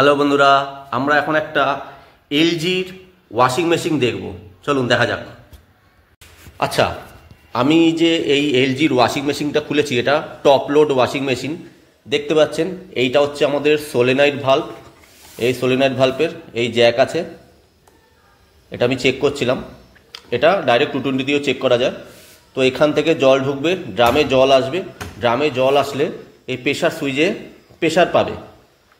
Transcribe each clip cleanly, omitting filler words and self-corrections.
Hello বন্ধুরা, আমরা এখন একটা এলজির ওয়াশিং মেশিন দেখব। চলুন দেখা যাক। আচ্ছা, আমি যে এই এলজির ওয়াশিং মেশিনটা খুলেছি, এটা টপ লোড ওয়াশিং মেশিন। দেখতে পাচ্ছেন এইটা হচ্ছে আমাদের সোলেনয়েড ভাল্ব। এই সোলেনয়েড ভাল্বের এই জ্যাক আছে, এটা আমি চেক করছিলাম। এটা ডাইরেক্ট 220 দিয়েও চেক করা যায়। তো এখান থেকে জল ঢুকবে, ড্রামে জল আসবে। ড্রামে জল আসলে এই প্রেশার সুইচে প্রেশার পাবে।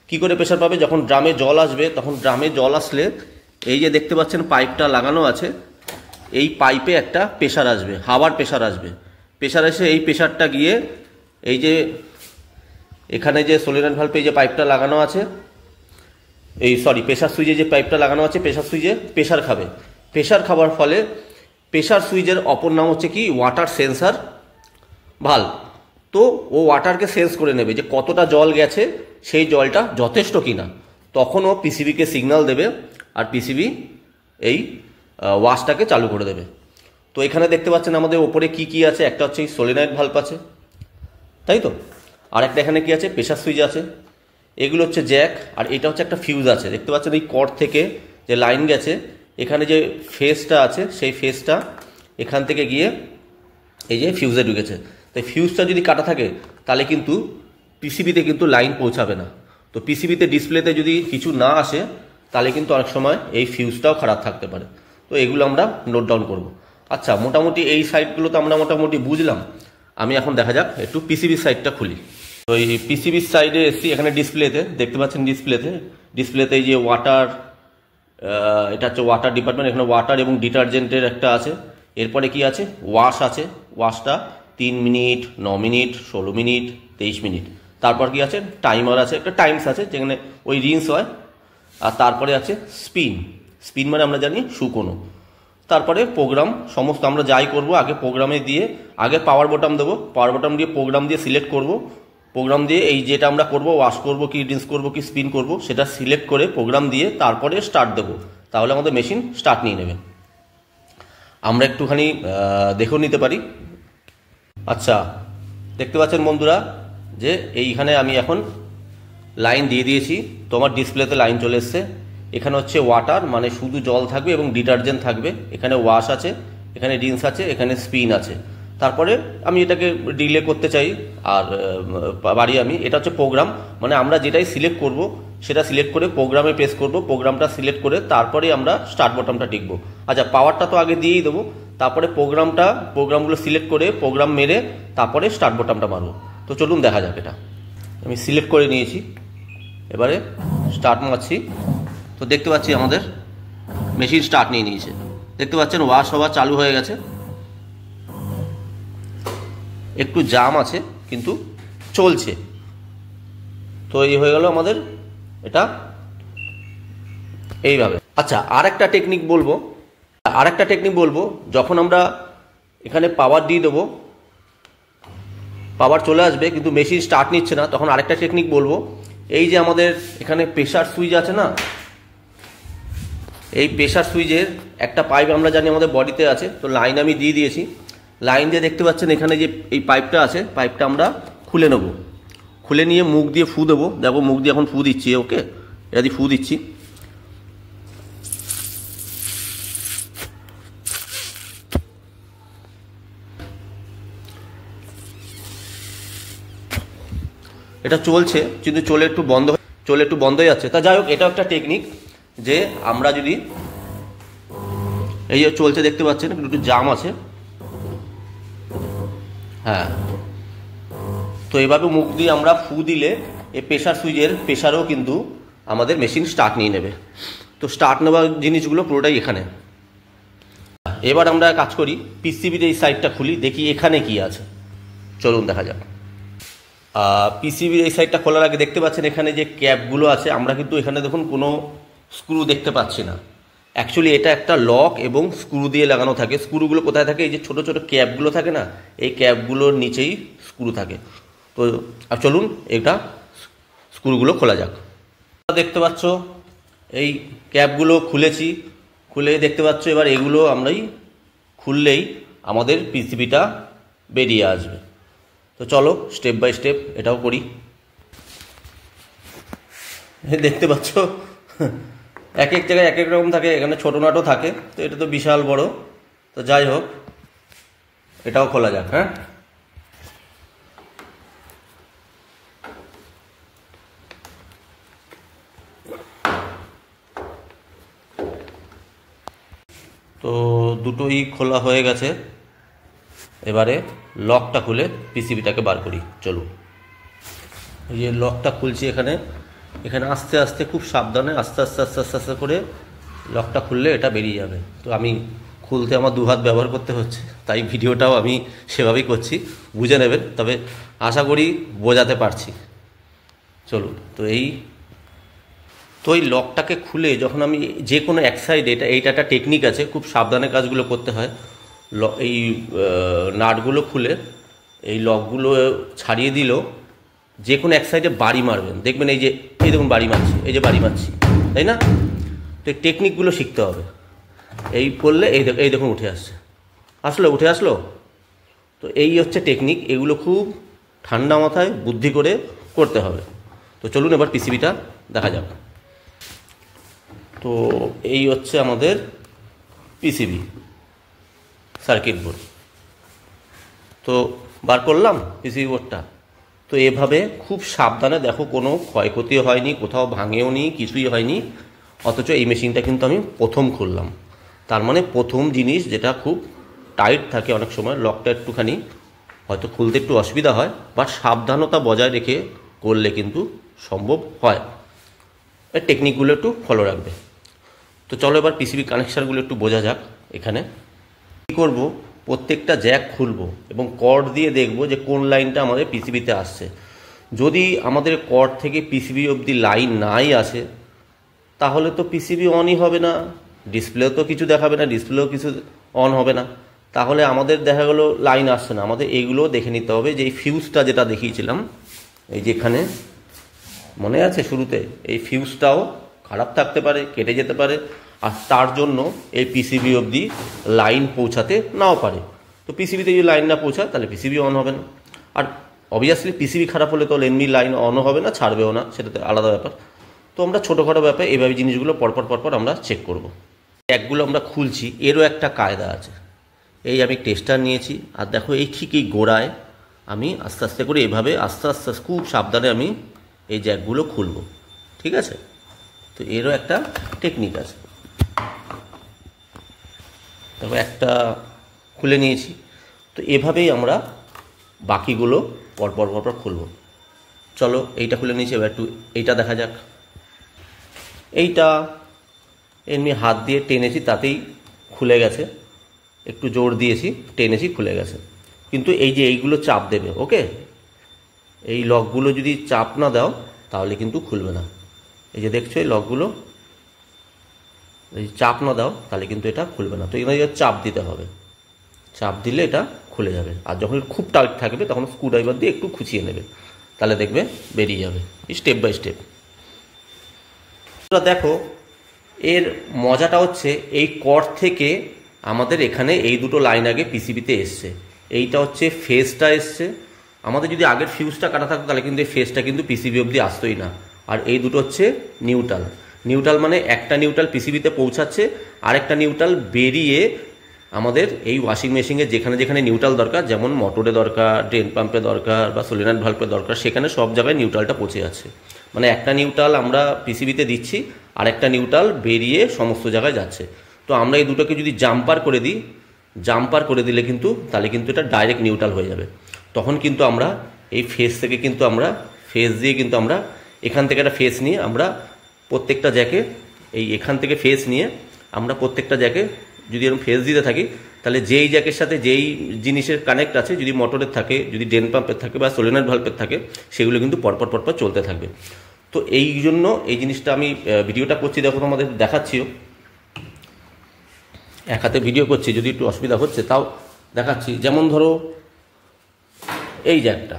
কি করে প্রেশার পাবে? যখন ড্রামে জল আসবে, তখন ড্রামে জল আসলে এই যে দেখতে পাচ্ছেন পাইপটা লাগানো আছে, এই পাইপে একটা প্রেশার আসবে, হাওয়ার প্রেশার আসবে। প্রেশার এসে এই প্রেশারটা গিয়ে এই যে এখানে যে সোলেনয়েড ভাল্বে এই যে পাইপটা লাগানো আছে, প্রেশার সুইচে যে পাইপটা লাগানো আছে, প্রেশার সুইচে প্রেশার খাবে। প্রেশার খাবার ফলে প্রেশার সুইচের অপর নাম হচ্ছে কি ওয়াটার সেন্সার ভাল্ব। তো ও ওয়াটারকে সেন্স করে নেবে যে কতটা জল গেছে, সেই জলটা যথেষ্ট কিনা। তখন ও পিসিবিকে সিগন্যাল দেবে, আর পিসিবি এই ওয়াশটাকে চালু করে দেবে। তো এখানে দেখতে পাচ্ছেন আমাদের ওপরে কি কি আছে। একটা হচ্ছে এই সোলেনয়েড ভাল্ব আছে, তাই তো। আর একটা এখানে কি আছে, প্রেশার সুইচ আছে। এগুলো হচ্ছে জ্যাক, আর এটা হচ্ছে একটা ফিউজ আছে। দেখতে পাচ্ছেন এই কর্ড থেকে যে লাইন গেছে, এখানে যে ফেসটা আছে, সেই ফেসটা এখান থেকে গিয়ে এই যে ফিউজে ঢুকেছে। তাই ফিউজটা যদি কাটা থাকে তাহলে কিন্তু পিসিবিতে কিন্তু লাইন পৌঁছাবে না। তো পিসিবিতে ডিসপ্লেতে যদি কিছু না আসে তাহলে কিন্তু অনেক সময় এই ফিউজটাও খারাপ থাকতে পারে। তো এগুলো আমরা নোট ডাউন করব। আচ্ছা, মোটামুটি এই সাইডগুলো তো আমরা মোটামুটি বুঝলাম। আমি এখন দেখা যাক একটু পিসিবির সাইডটা খুলি। তো এই পিসিবির সাইডে এসছি, এখানে ডিসপ্লেতে দেখতে পাচ্ছেন, ডিসপ্লেতে এই যে ওয়াটার, এটা হচ্ছে ওয়াটার ডিপার্টমেন্ট। এখানে ওয়াটার এবং ডিটারজেন্টের একটা আছে। এরপরে কি আছে, ওয়াশ আছে। ওয়াশটা 3 মিনিট, 9 মিনিট, 16 মিনিট, 23 মিনিট। তারপর কি আছে, টাইমার আছে, একটা টাইমস আছে যেখানে ওই রিন্স হয়। আর তারপরে আছে স্পিন। স্পিন মানে আমরা জানি শুকোনো। তারপরে প্রোগ্রাম, সমস্ত আমরা যাই করব আগে প্রোগ্রামে দিয়ে, আগে পাওয়ার বোতাম দেবো। পাওয়ার বোতাম দিয়ে প্রোগ্রাম দিয়ে সিলেক্ট করব। প্রোগ্রাম দিয়ে এই যেটা আমরা করব, ওয়াশ করব কি রিন্স করব কি স্পিন করব, সেটা সিলেক্ট করে প্রোগ্রাম দিয়ে তারপরে স্টার্ট দেবো। তাহলে আমাদের মেশিন স্টার্ট নিয়ে নেবে। আমরা একটুখানি দেখেও নিতে পারি। আচ্ছা, দেখতে পাচ্ছেন বন্ধুরা যে এইখানে আমি এখন লাইন দিয়ে দিয়েছি। তোমার ডিসপ্লেতে লাইন চলে এসছে। এখানে হচ্ছে ওয়াটার, মানে শুধু জল থাকবে, এবং ডিটারজেন্ট থাকবে। এখানে ওয়াশ আছে, এখানে রিন্স আছে, এখানে স্পিন আছে। তারপরে আমি এটাকে ডিলে করতে চাই আর বাড়ি আমি, এটা হচ্ছে প্রোগ্রাম। মানে আমরা যেটাই সিলেক্ট করব সেটা সিলেক্ট করে প্রোগ্রামে প্রেস করব। প্রোগ্রামটা সিলেক্ট করে তারপরে আমরা স্টার্ট বাটনটা টিপব। আচ্ছা, পাওয়ারটা তো আগে দিয়েই দেবো। তারপরে প্রোগ্রামগুলো সিলেক্ট করে প্রোগ্রাম মেরে তারপরে স্টার্ট বাটনটা মারবো। তো চলুন দেখা যাক। এটা আমি সিলেক্ট করে নিয়েছি, এবারে স্টার্ট মারছি। তো দেখতে পাচ্ছি আমাদের মেশিন স্টার্ট নিয়ে নিয়েছে। দেখতে পাচ্ছেন ওয়াশ হওয়া চালু হয়ে গেছে। একটু জাম আছে কিন্তু চলছে। তো এই হয়ে গেল আমাদের এটা এইভাবে। আচ্ছা, আরেকটা টেকনিক বলবো, যখন আমরা এখানে পাওয়ার দিয়ে দেবো, পাওয়ার চলে আসবে কিন্তু মেশিন স্টার্ট নিচ্ছে না, তখন আরেকটা টেকনিক বলবো। এই যে আমাদের এখানে প্রেশার সুইচ আছে না, এই প্রেশার সুইচের একটা পাইপ আমরা জানি আমাদের বডিতে আছে। তো লাইন আমি দিয়ে দিয়েছি। লাইন দিয়ে দেখতে পাচ্ছেন এখানে যে এই পাইপটা আছে, পাইপটা আমরা খুলে নেব। খুলে নিয়ে মুখ দিয়ে ফু দেবো। দেখো মুখ দিয়ে এখন ফু দিচ্ছি। ওকে, এটা দিয়ে ফু দিচ্ছি। এটা চলছে কিন্তু চলে একটু বন্ধ হয়ে যাচ্ছে। তা যাই হোক, এটা একটা টেকনিক যে আমরা যদি এই যে চলছে দেখতে পাচ্ছেন, একটু জাম আছে। হ্যাঁ, তো এভাবে মুখ দিয়ে আমরা ফু দিলে এই প্রেশার সুইচের প্রেশারও কিন্তু আমাদের মেশিন স্টার্ট নিয়ে নেবে। তো স্টার্ট নেওয়ার জিনিসগুলো পুরোটাই এখানে। এবার আমরা কাজ করি, পিসিবির এই সাইডটা খুলি, দেখি এখানে কি আছে। চলুন দেখা যাক। পিসিবির এই সাইডটা খোলার আগে দেখতে পাচ্ছেন এখানে যে ক্যাপগুলো আছে, আমরা কিন্তু এখানে দেখুন কোনো স্ক্রু দেখতে পাচ্ছি না। অ্যাকচুয়ালি এটা একটা লক এবং স্ক্রু দিয়ে লাগানো থাকে। স্ক্রুগুলো কোথায় থাকে? এই যে ছোটো ছোটো ক্যাপগুলো থাকে না, এই ক্যাপগুলোর নিচেই স্ক্রু থাকে। তো চলুন এটা স্ক্রুগুলো খোলা যাক। দেখতে পাচ্ছ এই ক্যাপগুলো খুলেছি, খুলে দেখতে পাচ্ছ এবার এগুলো আমরাই খুললেই আমাদের পিসিবিটা বেরিয়ে আসবে। তো চলো স্টেপ বাই স্টেপ এটাও করি। দেখতে পাচ্ছ এক এক জায়গায় এক এক রকম থাকে, এখানে ছোটো নাটও থাকে, তো এটা তো বিশাল বড়। তো যাই হোক, এটাও খোলা যাক। হ্যাঁ, তো দুটোই খোলা হয়ে গেছে। এবারে লকটা খুলে পিসিবিটাকে বার করি। চলুন, এই যে লকটা খুলছি, এখানে এখানে আস্তে আস্তে খুব সাবধানে আস্তে আস্তে আস্তে আস্তে আস্তে করে লকটা খুললে এটা বেরিয়ে যাবে। তো আমি খুলতে আমার দু হাত ব্যবহার করতে হচ্ছে, তাই ভিডিওটাও আমি সেভাবেই করছি, বুঝে নেবেন, তবে আশা করি বোঝাতে পারছি। চলুন, তো এই লকটাকে খুলে যখন আমি যে কোনো এক সাইডে, এইটা একটা টেকনিক আছে, খুব সাবধানে কাজগুলো করতে হয়। এই নাটগুলো খুলে এই লকগুলো ছাড়িয়ে দিল, যে কোনো এক সাইডে বাড়ি মারবেন, দেখবেন এই দেখুন বাড়ি মারছি, এই যে বাড়ি মারছি, তাই না? তো এই টেকনিকগুলো শিখতে হবে। এই করলে এই দেখুন উঠে আসলো। তো এই হচ্ছে টেকনিক, এগুলো খুব ঠান্ডা মাথায় বুদ্ধি করে করতে হবে। তো চলুন এবার পিসিবিটা দেখা যাক। তো এই হচ্ছে আমাদের পিসিবি সার্কিট বোর্ড। তো বার করলাম পিসিবি বোর্ডটা। তো এভাবে খুব সাবধানে দেখো, কোনো ক্ষয়ক্ষতিও হয়নি, কোথাও ভাঙেও নি, কিছুই হয়নি। অথচ এই মেশিনটা কিন্তু আমি প্রথম খুললাম। তার মানে প্রথম জিনিস যেটা খুব টাইট থাকে, অনেক সময় লকটা একটুখানি হয়তো খুলতে একটু অসুবিধা হয়, বাট সাবধানতা বজায় রেখে করলে কিন্তু সম্ভব হয়। এই টেকনিকগুলো একটু ফলো রাখবে। তো চলো এবার পিসিবি কানেকশানগুলো একটু বোঝা যাক। এখানে কী করবো, প্রত্যেকটা জ্যাক খুলবো এবং কর্ড দিয়ে দেখবো যে কোন লাইনটা আমাদের পিসিবিতে আসছে। যদি আমাদের কর্ড থেকে পিসিবি অবধি লাইন নাই আসে, তাহলে তো পিসিবি অনই হবে না, ডিসপ্লেও তো কিছু দেখাবে না, ডিসপ্লেও কিছু অন হবে না। তাহলে আমাদের দেখা গেলো লাইন আসছে না। আমাদের এইগুলো দেখে নিতে হবে যে এই ফিউজটা যেটা দেখিয়েছিলাম, এই যেখানে মনে আছে শুরুতে, এই ফিউজটাও খারাপ থাকতে পারে, কেটে যেতে পারে, আর তার জন্য এই পিসিবি অবধি লাইন পৌঁছাতে নাও পারে। তো পিসিবিতে যদি লাইন না পৌঁছায়, তাহলে পিসিবি অন হবে না। আর অবভিয়াসলি পিসিবি খারাপ হলে তো এমনি লাইন অনও হবে না, ছাড়বেও না, সেটা তো আলাদা ব্যাপার। তো আমরা ছোটোখাটো ব্যাপারে এইভাবে জিনিসগুলো পরপর আমরা চেক করব। জ্যাকগুলো আমরা খুলছি, এরও একটা কায়দা আছে। এই আমি টেস্টার নিয়েছি, আর দেখো এই ঠিক এই গোড়ায় আমি আস্তে আস্তে করে এভাবে আস্তে আস্তে খুব সাবধানে আমি এই জ্যাকগুলো খুলব, ঠিক আছে? তো এরও একটা টেকনিক আছে। তবে একটা খুলে নিয়েছি, তো এভাবেই আমরা বাকিগুলো পরপর খুলব। চলো এইটা খুলে নিয়েছি, এবার একটু এইটা দেখা যাক। এইটা এমনি হাত দিয়ে টেনেছি, তাতেই খুলে গেছে, একটু জোর দিয়েছি, টেনেছি, খুলে গেছে। কিন্তু এই যে এইগুলো চাপ দেবে, ওকে, এই লকগুলো যদি চাপ না দাও তাহলে কিন্তু খুলবে না। এই যে দেখছো এই লকগুলো, এই চাপ না দাও তাহলে কিন্তু এটা খুলবে না। তো এখানে চাপ দিতে হবে, চাপ দিলে এটা খুলে যাবে। আর যখন খুব টাইট থাকবে তখন স্ক্রুড্রাইভার দিয়ে একটু খুঁচিয়ে নেবে, তাহলে দেখবে বেরিয়ে যাবে স্টেপ বাই স্টেপ। দেখো এর মজাটা হচ্ছে, এই কর্ড থেকে আমাদের এখানে এই দুটো লাইন আগে পিসিবিতে এসছে। এইটা হচ্ছে ফেজটা এসছে। আমাদের যদি আগের ফিউজটা কাটা থাকতো তাহলে কিন্তু এই ফেজটা কিন্তু পিসিবি অবধি আসতোই না। আর এই দুটো হচ্ছে নিউট্রাল মানে একটা নিউট্রাল পিসিবিতে পৌঁছাচ্ছে, আরেকটা নিউট্রাল বেরিয়ে আমাদের এই ওয়াশিং মেশিনে যেখানে যেখানে নিউট্রাল দরকার, যেমন মোটরে দরকার, ড্রেন পাম্পে দরকার বা সলিনয়েড ভাল্ভে দরকার, সেখানে সব জায়গায় নিউট্রালটা পৌঁছে যাচ্ছে। মানে একটা নিউট্রাল আমরা পিসিবিতে দিচ্ছি, আর একটা নিউট্রাল বেরিয়ে সমস্ত জায়গায় যাচ্ছে। তো আমরা এই দুটোকে যদি জাম্পার করে দিলে কিন্তু তাহলে কিন্তু এটা ডাইরেক্ট নিউট্রাল হয়ে যাবে। তখন কিন্তু আমরা এই ফেজ থেকে কিন্তু আমরা ফেজ দিয়ে কিন্তু আমরা এখান থেকে একটা ফেজ নিয়ে আমরা প্রত্যেকটা জ্যাকে এখান থেকে ফেজ নিয়ে আমরা প্রত্যেকটা জ্যাকে যদি এরকম ফেজ দিতে থাকি, তাহলে যেই জ্যাকের সাথে যেই জিনিসের কানেক্ট আছে, যদি মোটরের থাকে, যদি ড্রেন পাম্পের থাকে বা সলিনয়েড ভাল্ভের থাকে, সেগুলো কিন্তু পরপর চলতে থাকবে। তো এই জন্য এই জিনিসটা আমি ভিডিওটা করছি, দেখো আমাদের দেখাচ্ছিও, এক হাতে ভিডিও করছি, যদি একটু অসুবিধা হচ্ছে তাও দেখাচ্ছি। যেমন ধরো এই জ্যাকটা,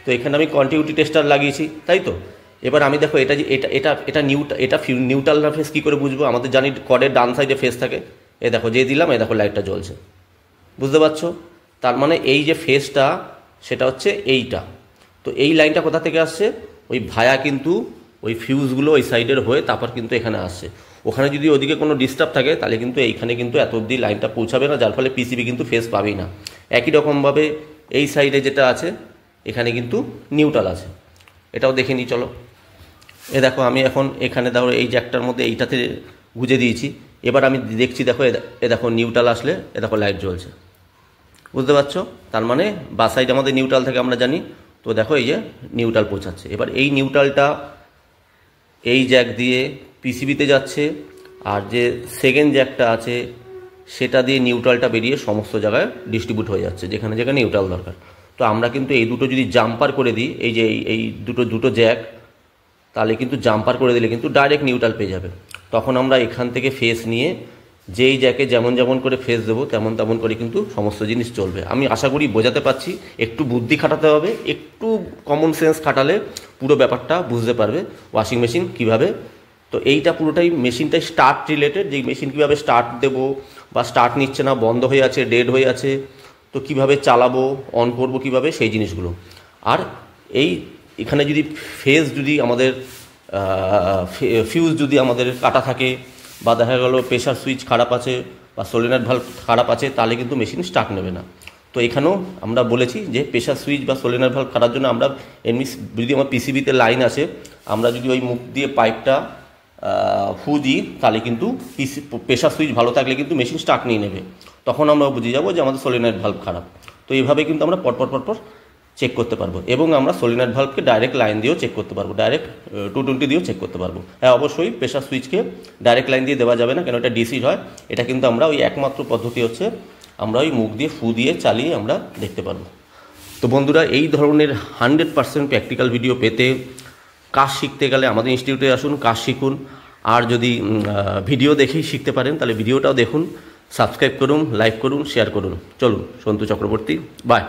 তো এখানে আমি কন্টিনিউটি টেস্টার লাগিয়েছি, তাই তো। এবার আমি দেখো এটা নিউট্রাল না ফেজ কী করে বুঝবো? আমাদের জানি কর্ডের ডান সাইডে ফেজ থাকে, এ দেখো যে দিলাম, এ দেখো লাইটটা জ্বলছে, বুঝতে পারছো? তার মানে এই যে ফেজটা সেটা হচ্ছে এইটা। তো এই লাইনটা কোথা থেকে আসছে? ওই ভায়া কিন্তু ওই ফিউজগুলো ওই সাইডের হয়ে তারপর কিন্তু এখানে আসছে। ওখানে যদি ওদিকে কোনো ডিস্টার্ব থাকে তাহলে কিন্তু এইখানে কিন্তু এত অবধি লাইনটা পৌঁছাবে না, যার ফলে পিসিবি কিন্তু ফেজ পাবেই না। একই রকমভাবে এই সাইডে যেটা আছে এখানে কিন্তু নিউট্রাল আছে, এটাও দেখে নিই চলো। এ দেখো আমি এখন এখানে দেখো এই জ্যাকটার মধ্যে এইটাতে গুঁজে দিয়েছি। এবার আমি দেখছি, দেখো এ দেখো নিউট্রাল আসলে এ দেখো লাইট জ্বলছে, বুঝতে পারছো? তার মানে বা সাইড আমাদের নিউট্রাল থেকে আমরা জানি, তো দেখো এই যে নিউট্রাল পৌঁছাচ্ছে। এবার এই নিউট্রালটা এই জ্যাক দিয়ে পিসিবিতে যাচ্ছে, আর যে সেকেন্ড জ্যাকটা আছে সেটা দিয়ে নিউট্রালটা বেরিয়ে সমস্ত জায়গায় ডিস্ট্রিবিউট হয়ে যাচ্ছে যেখানে যেখানে নিউট্রাল দরকার। তো আমরা কিন্তু এই দুটো যদি জাম্পার করে দিই, এই যে এই দুটো জ্যাক, তাহলে কিন্তু জাম্পার করে দিলে কিন্তু ডাইরেক্ট নিউট্রাল পেয়ে যাবে। তখন আমরা এখান থেকে ফেস নিয়ে যেই জ্যাকে যেমন যেমন করে ফেস দেবো তেমন তেমন করে কিন্তু সমস্ত জিনিস চলবে। আমি আশা করি বোঝাতে পারছি। একটু বুদ্ধি খাটাতে হবে, একটু কমন সেন্স খাটালে পুরো ব্যাপারটা বুঝতে পারবে ওয়াশিং মেশিন কীভাবে। তো এইটা পুরোটাই মেশিনটাই স্টার্ট রিলেটেড, যে মেশিন কীভাবে স্টার্ট দেবো বা স্টার্ট নিচ্ছে না, বন্ধ হয়ে আছে, ডেড হয়ে আছে, তো কীভাবে চালাবো, অন করবো কীভাবে, সেই জিনিসগুলো। আর এই এখানে যদি ফেজ যদি আমাদের ফিউজ যদি আমাদের কাটা থাকে বা দেখা গেল প্রেশার সুইচ খারাপ আছে বা সলিনয়েড ভালভ খারাপ আছে, তাহলে কিন্তু মেশিন স্টার্ট নেবে না। তো এখানেও আমরা বলেছি যে প্রেশার সুইচ বা সলিনয়েড ভালভ খারাপ জন্য আমরা এমনি যদি আমার পিসিবিতে লাইন আছে, আমরা যদি ওই মুখ দিয়ে পাইপটা ফু দিই তাহলে কিন্তু প্রেশার সুইচ ভালো থাকলে কিন্তু মেশিন স্টার্ট নিয়ে নেবে। তখন আমরা বুঝে যাবো যে আমাদের সলিনয়েড ভালভ খারাপ। তো এইভাবে কিন্তু আমরা পরপর চেক করতে পারবো, এবং আমরা সলিনয়েড ভালভকে ডাইরেক্ট লাইন দিয়েও চেক করতে পারবো, ডাইরেক্ট 220 দিয়েও চেক করতে পারবো। হ্যাঁ, অবশ্যই প্রেশার সুইচকে ডাইরেক্ট লাইন দিয়ে দেওয়া যাবে না, কেন এটা ডিসি হয়। এটা কিন্তু আমরা ওই একমাত্র পদ্ধতি হচ্ছে আমরা ওই মুখ দিয়ে ফু দিয়ে চালিয়ে আমরা দেখতে পারবো। তো বন্ধুরা, এই ধরনের 100% প্র্যাকটিক্যাল ভিডিও পেতে কাজ শিখতে গেলে আমাদের ইনস্টিটিউটে আসুন, কাজ শিখুন। আর যদি ভিডিও দেখেই শিখতে পারেন তাহলে ভিডিওটাও দেখুন, সাবস্ক্রাইব করুন, লাইক করুন, শেয়ার করুন। চলুন, সন্তু চক্রবর্তী, বাই।